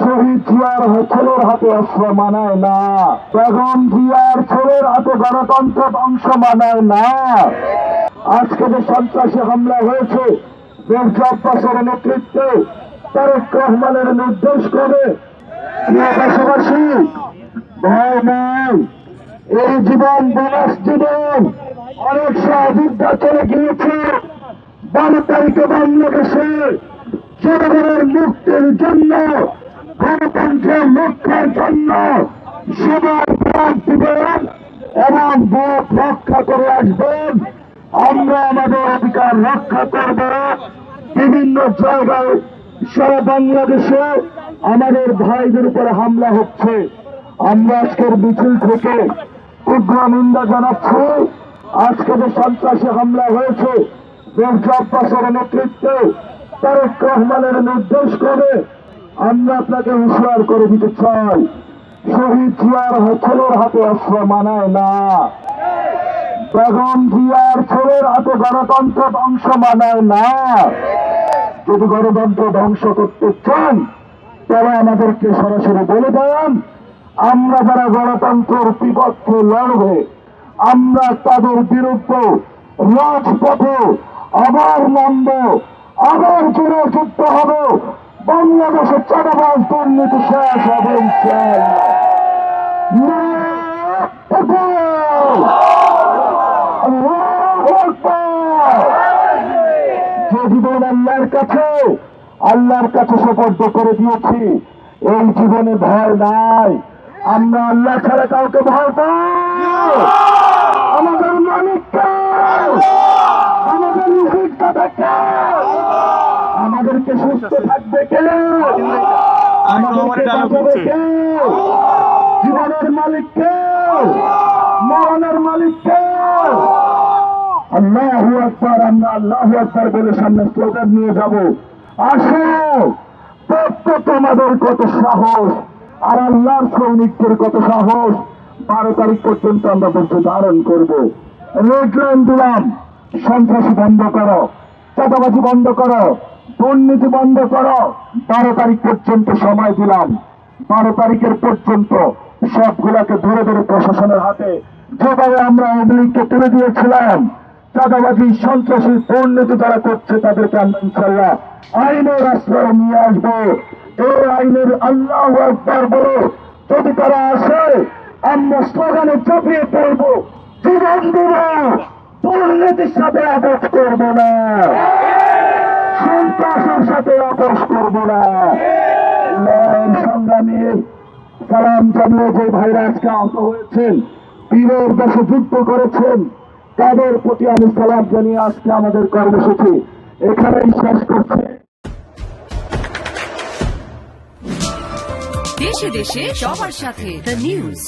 শহীদ জিয়ার ছেলের হাতে অস্ত্র মানায় না, বেগম জিয়ার ছেলের হাতে গণতন্ত্র ধ্বংস মানায় না। আজকে যে সন্ত্রাসী হামলা হয়েছে মির্জা আব্বাসের নেতৃত্বে, তারেক রহমানের নির্দেশ করে দেশবাসী ভয় নাই, এই জীবন বোনাস জীবন অনেক সহযোদ্ধা চলে গিয়েছে। 12 তারিখে বাংলাদেশে জনগণের মুক্তির জন্য, গণতন্ত্রের রক্ষার জন্য সবার ভোট দিবেন এবং ভোট রক্ষা করে আসবেন। আমরা আমাদের অধিকার রক্ষা করব। বিভিন্ন জায়গায় সারা বাংলাদেশে আমাদের ভাইদের উপরে হামলা হচ্ছে। আমরা আজকের মিছিল থেকে তীব্র নিন্দা জানাচ্ছি। আজকে যে সন্ত্রাসী হামলা হয়েছে মির্জা আব্বাসের নেতৃত্বে, তারেক রহমানের নির্দেশ করে আমরা আপনাকে হুঁশিয়ার করে দিতে চাই, শহীদ জিয়ার ছেলের হাতে অস্ত্র মানায় না, বেগম জিয়ার ছেলের হাতে গণতন্ত্র ধ্বংস মানায় না। যদি গণতন্ত্র ধ্বংস করতে চান তারা আমাদেরকে সরাসরি বলে দেন। আমরা যারা গণতন্ত্রের বিপক্ষে লড়বে, আমরা তাদের বিরুদ্ধে রাজপথে আবার নামব, আবার জোরে যুদ্ধ হবে। বাংলাদেশের চাঁদাবাজ দুর্নীতি শেষ হবে যে জীবন আল্লাহর কাছে সুপর্দ করে দিয়েছি, এই জীবনে ভয় নাই। আমরা আল্লাহ ছাড়া কাউকে ভয় পাই। আমাদের মালিককে, আমাদের রিজিকদাতাকে, আমাদেরকে সুস্থ থাকবে কে, আমাদেরকে বাঁচাবে কে, জীবনের মালিককে, মরণের মালিককে। আল্লাহু আকবার। আমরা আল্লাহু আকবার বলে সামনে স্লোগান নিয়ে যাব। আসো, তোমাদের কত সাহস আর আল্লাহর সৈনিকদের কত সাহস। 12 তারিখ পর্যন্ত আমরা ধৈর্য ধারণ করব। রেড লাইন দিলাম, সন্ত্রাসী বন্ধ করো, চাঁদাবাজি বন্ধ করো, দুর্নীতি বন্ধ করো। 12 তারিখ পর্যন্ত সময় দিলাম। 12 তারিখের পর্যন্ত সবগুলাকে ধরে ধরে প্রশাসনের হাতে, যেভাবে আমরা আওয়ামী লীগকে তুলে দিয়েছিলাম, চাঁদাবাজি সন্ত্রাসী দুর্নীতি যারা করছে তাদেরকে আমরা ইনশাল্লাহ আইনের আশ্রয় নিয়ে আসবো। এই আইনের আল্লাহু আকবার বলে যদি তারা আসে, আমরা স্লোগানে চাপিয়ে পড়বো, জীবন দিব, দুর্নীতির সাথে আপোষ করবো না, সন্ত্রাসের সাথে আপোষ করবো না। সংগ্রামী সালাম জানিয়ে যে ভাইরা আজকে আহত হয়েছেন, বীরের দেশে যুদ্ধ করেছেন, তাদের প্রতি আমি সালাম জানিয়ে আজকে আমাদের কর্মসূচি এখানেই শেষ করছে। দেশে দেশে সবার সাথে দ্য নিউজ।